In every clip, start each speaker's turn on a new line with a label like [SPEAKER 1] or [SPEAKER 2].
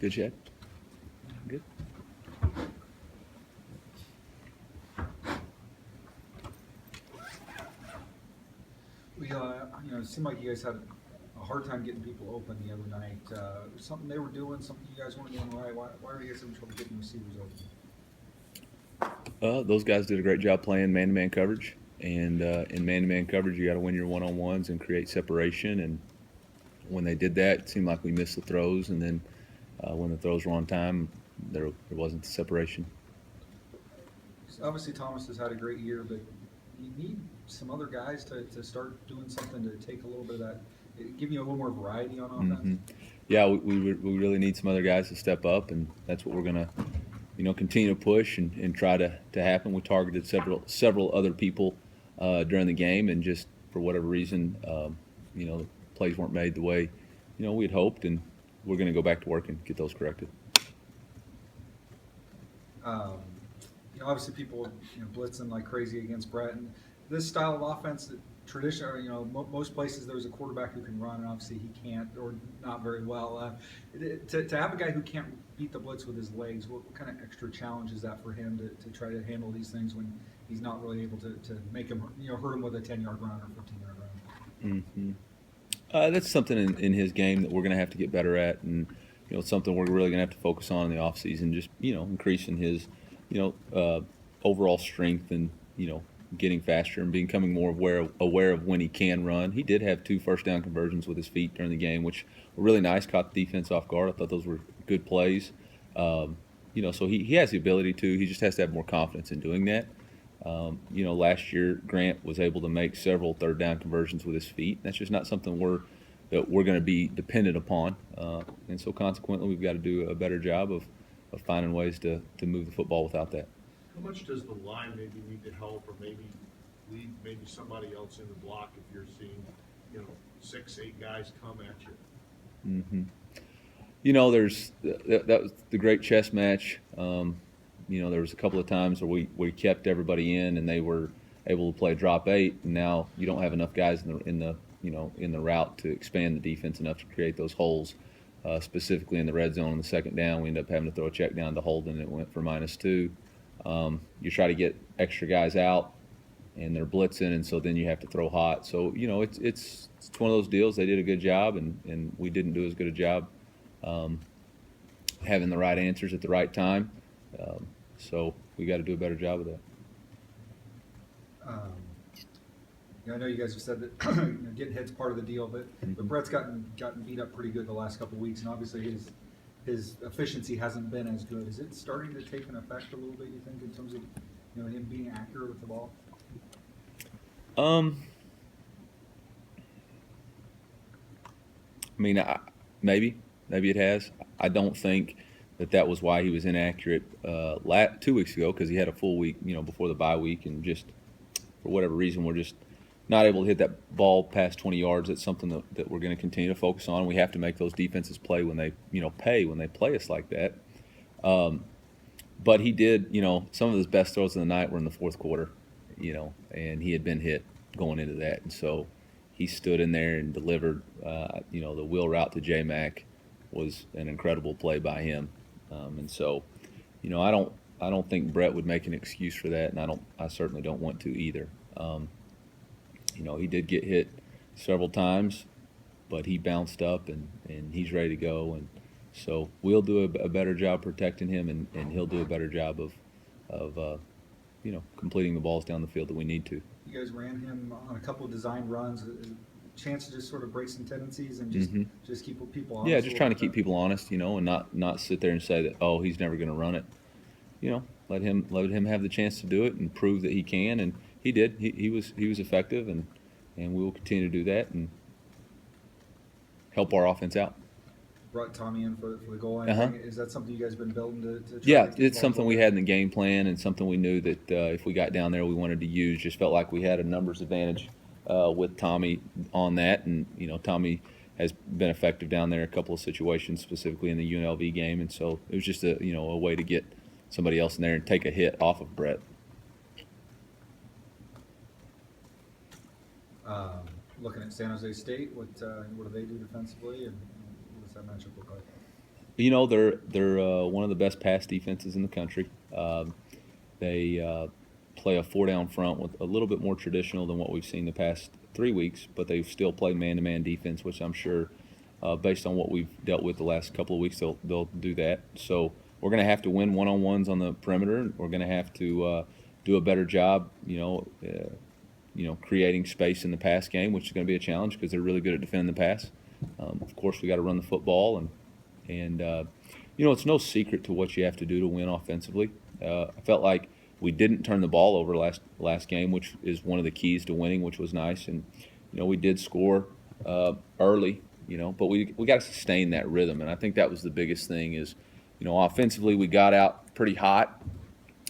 [SPEAKER 1] Good, Chad? Good.
[SPEAKER 2] It seemed like you guys had a hard time getting people open the other night. Something they were doing, something you guys weren't doing right. Why were you guys having trouble getting receivers open?
[SPEAKER 1] Those guys did a great job playing man-to-man coverage, and in man-to-man coverage, you got to win your one-on-ones and create separation. And when they did that, it seemed like we missed the throws, and then when the throws were on time, there wasn't the separation.
[SPEAKER 2] Obviously, Thomas has had a great year, but you need some other guys to start doing something to take a little bit of that, give you a little more variety on offense.
[SPEAKER 1] Mm-hmm. Yeah, we really need some other guys to step up, and that's what we're gonna, continue to push and try to happen. We targeted several other people during the game, and just for whatever reason, the plays weren't made the way we had hoped, and we're gonna go back to work and get those corrected.
[SPEAKER 2] Obviously, people blitzing like crazy against Brett, and this style of offense, traditionally, most places there's a quarterback who can run, and obviously he can't, or not very well. To have a guy who can't beat the blitz with his legs, what kind of extra challenge is that for him to try to handle these things when he's not really able to make him, hurt him with a 10-yard run or 15-yard run?
[SPEAKER 1] Mm-hmm. That's something in his game that we're going to have to get better at, and it's something we're really going to have to focus on in the offseason. Just increasing his overall strength, and getting faster and becoming more aware of when he can run. He did have 2 first down conversions with his feet during the game, which were really nice. Caught the defense off guard. I thought those were good plays. So he has the ability to. He just has to have more confidence in doing that. Last year Grant was able to make several third down conversions with his feet. That's just not something we're going to be dependent upon, and so consequently we've got to do a better job of finding ways to move the football without that.
[SPEAKER 3] How much does the line maybe need to help, or maybe lead somebody else in the block if you're seeing 6-8 guys come at you?
[SPEAKER 1] Mm-hmm. There's that was the great chess match. There was a couple of times where we kept everybody in, and they were able to play drop 8, and now you don't have enough guys in the route to expand the defense enough to create those holes. Specifically in the red zone on the second down, we ended up having to throw a check down to Holden, and it went for -2. You try to get extra guys out, and they're blitzing, and so then you have to throw hot. So it's one of those deals. They did a good job, and we didn't do as good a job having the right answers at the right time. So we got to do a better job of that.
[SPEAKER 2] I know you guys have said that getting hit's part of the deal, but Brett's gotten beat up pretty good the last couple of weeks, and obviously his efficiency hasn't been as good. Is it starting to take an effect a little bit, you think, in terms of him being accurate with the ball?
[SPEAKER 1] Maybe it has. I don't think that was why he was inaccurate 2 weeks ago, because he had a full week before the bye week, and just for whatever reason we're just not able to hit that ball past 20 yards. That's something that we're going to continue to focus on. We have to make those defenses play when they play us like that. But he did, some of his best throws of the night were in the fourth quarter, and he had been hit going into that, and so he stood in there and delivered. The wheel route to J-Mac was an incredible play by him, and so, I don't think Brett would make an excuse for that, and I certainly don't want to either. He did get hit several times, but he bounced up, and he's ready to go, and so we'll do a better job protecting him, and he'll do a better job of completing the balls down the field that we need to.
[SPEAKER 2] You guys ran him on a couple of design runs. Chance to just sort of break some tendencies and just keep people honest.
[SPEAKER 1] Yeah, just trying to keep people honest, and not sit there and say that, oh, he's never going to run it. Let him have the chance to do it and prove that he can, and he did. He was effective, and we will continue to do that and help our offense out.
[SPEAKER 2] Brought Tommy in for the goal line. Is that something you guys have been building to try
[SPEAKER 1] Yeah,
[SPEAKER 2] to
[SPEAKER 1] it's something we had in the game plan, and something we knew that if we got down there we wanted to use. Just felt like we had a numbers advantage with Tommy on that, and Tommy has been effective down there in a couple of situations, specifically in the UNLV game, and so it was just a way to get somebody else in there and take a hit off of Brett.
[SPEAKER 2] Looking at San Jose State, what do they do defensively, and what does that matchup look like?
[SPEAKER 1] They're one of the best pass defenses in the country. They play a 4-down front with a little bit more traditional than what we've seen the past 3 weeks, but they still play man-to-man defense, which I'm sure, based on what we've dealt with the last couple of weeks, they'll do that. So we're going to have to win one-on-ones on the perimeter. We're going to have to do a better job, creating space in the pass game, which is going to be a challenge because they're really good at defending the pass. Of course, we got to run the football, and it's no secret to what you have to do to win offensively. I felt like we didn't turn the ball over last game, which is one of the keys to winning, which was nice. And we did score early, but we got to sustain that rhythm. And I think that was the biggest thing is, offensively we got out pretty hot,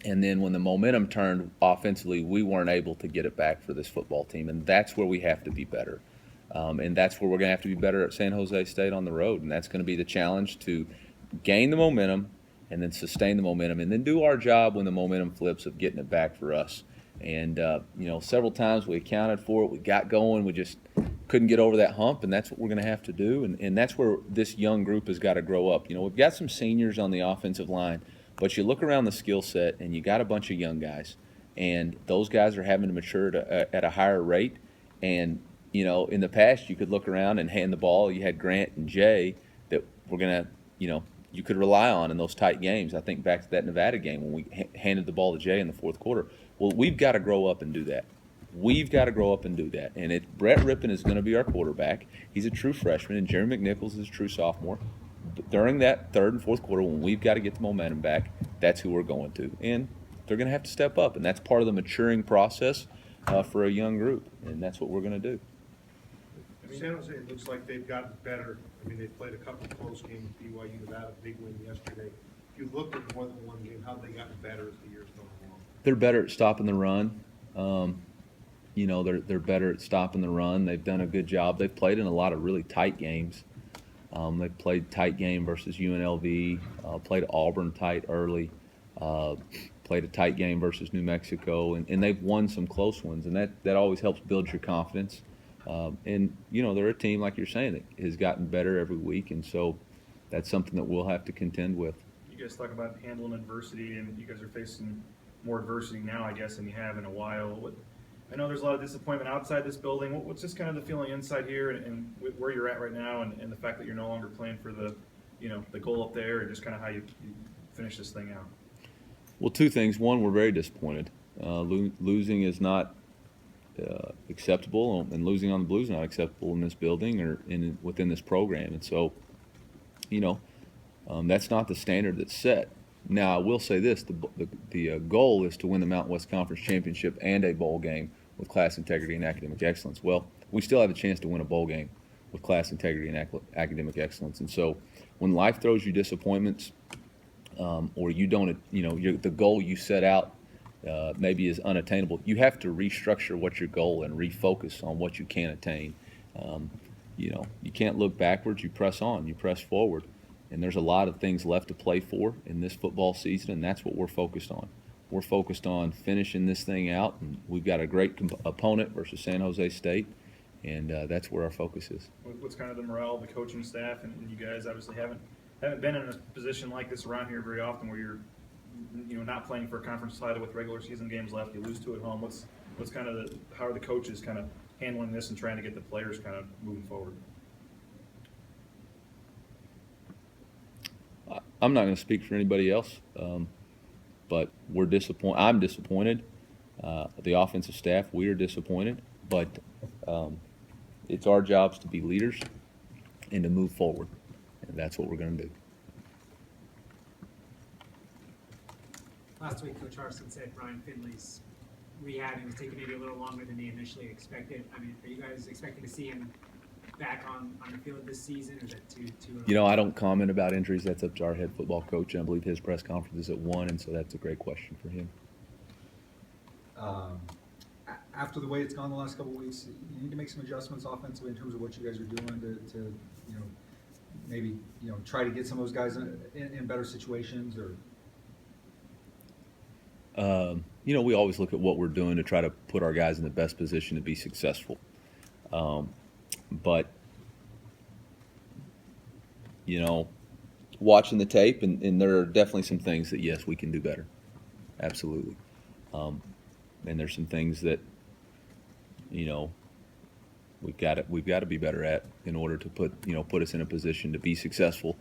[SPEAKER 1] and then when the momentum turned offensively, we weren't able to get it back for this football team, and that's where we have to be better. And that's where we're going to have to be better at San Jose State on the road, and that's going to be the challenge, to gain the momentum and then sustain the momentum, and then do our job when the momentum flips of getting it back for us. And, several times we accounted for it, we got going, we just couldn't get over that hump, and that's what we're going to have to do. And that's where this young group has got to grow up. We've got some seniors on the offensive line, but you look around the skill set and you got a bunch of young guys, and those guys are having to mature at a higher rate. And, in the past you could look around and hand the ball. You had Grant and Jay that were going to, you could rely on in those tight games. I think back to that Nevada game when we handed the ball to Jay in the fourth quarter. Well, we've got to grow up and do that. And Brett Rippon is going to be our quarterback. He's a true freshman, and Jeremy McNichols is a true sophomore. During that third and fourth quarter, when we've got to get the momentum back, that's who we're going to. And they're going to have to step up, and that's part of the maturing process for a young group, and that's what we're going to do.
[SPEAKER 3] San Jose, it looks like they've gotten better. I mean, they played a couple of close games with BYU, Nevada, big win yesterday. If you looked at more than one game, how have they gotten better as the years go along?
[SPEAKER 1] They're better at stopping the run. They're better at stopping the run. They've done a good job. They've played in a lot of really tight games. They've played tight game versus UNLV, played Auburn tight early, played a tight game versus New Mexico, and they've won some close ones, and that always helps build your confidence. They're a team, like you're saying, that has gotten better every week, and so that's something that we'll have to contend with.
[SPEAKER 4] You guys talk about handling adversity, and you guys are facing more adversity now, I guess, than you have in a while. I know there's a lot of disappointment outside this building. What's just kind of the feeling inside here, and where you're at right now, and the fact that you're no longer playing for the goal up there, and just kind of how you finish this thing out?
[SPEAKER 1] Well, two things. One, we're very disappointed. Losing is not acceptable, and losing on the Blues is not acceptable in this building or within this program. And so, that's not the standard that's set. Now, I will say this: the goal is to win the Mountain West Conference Championship and a bowl game with class integrity and academic excellence. Well, we still have a chance to win a bowl game with class integrity and academic excellence. And so, when life throws you disappointments, or you don't, the goal you set out maybe is unattainable, you have to restructure what's your goal and refocus on what you can attain. You can't look backwards. You press on. You press forward. And there's a lot of things left to play for in this football season, and that's what we're focused on. We're focused on finishing this thing out, and we've got a great opponent versus San Jose State, and that's where our focus is.
[SPEAKER 4] What's kind of the morale of the coaching staff, and you guys obviously haven't been in a position like this around here very often, where you're not playing for a conference title with regular season games left, you lose 2 at home. What's kind of how are the coaches kind of handling this and trying to get the players kind of moving forward?
[SPEAKER 1] I'm not going to speak for anybody else, but we're disappointed. I'm disappointed. The offensive staff, we are disappointed, but it's our jobs to be leaders and to move forward, and that's what we're going to do.
[SPEAKER 5] Last week, Coach Harsin said Brian Finley's rehabbing was taking maybe a little longer than he initially expected. I mean, are you guys expecting to see him back on the field this season, or is that too
[SPEAKER 1] I don't comment about injuries. That's up to our head football coach, and I believe his press conference is at 1, and so that's a great question for him.
[SPEAKER 2] After the way it's gone the last couple of weeks, you need to make some adjustments offensively in terms of what you guys are doing to maybe try to get some of those guys in better situations, or
[SPEAKER 1] we always look at what we're doing to try to put our guys in the best position to be successful. But watching the tape, and there are definitely some things that, yes, we can do better. Absolutely. And there's some things that, you know, we've got to be better at in order to put us in a position to be successful.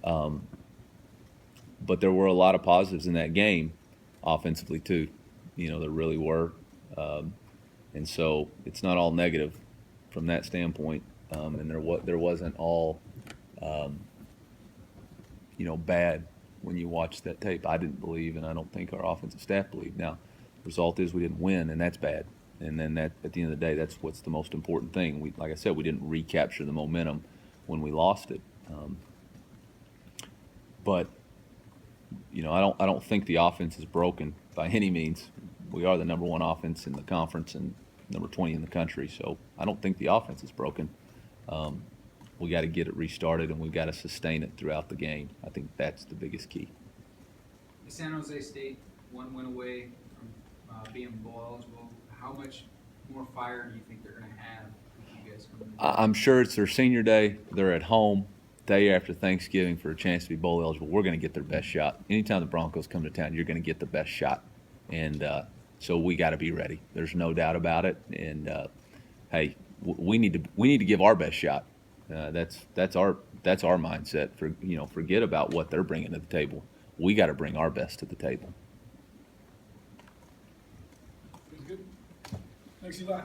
[SPEAKER 1] But there were a lot of positives in that game, offensively too. There really were, and so it's not all negative from that standpoint. And there wasn't all, bad when you watch that tape. I didn't believe, and I don't think our offensive staff believed. Now, the result is we didn't win, and that's bad. And then that, at the end of the day, that's what's the most important thing. Like I said, we didn't recapture the momentum when we lost it. But I don't think the offense is broken by any means. We are the number 1 offense in the conference and number 20 in the country, so I don't think the offense is broken. We got to get it restarted, and we got to sustain it throughout the game. I think that's the biggest key.
[SPEAKER 6] Is San Jose State 1 win away from being bowl eligible? How much more fire do you think they're going to have if you guys come in?
[SPEAKER 1] I'm sure it's their senior day. They're at home, day after Thanksgiving, for a chance to be bowl eligible. We're going to get their best shot. Anytime the Broncos come to town, you're going to get the best shot, and so we got to be ready. There's no doubt about it. And hey, we need to give our best shot. That's our mindset. Forget about what they're bringing to the table. We got to bring our best to the table.
[SPEAKER 7] Good. Thanks, Eli.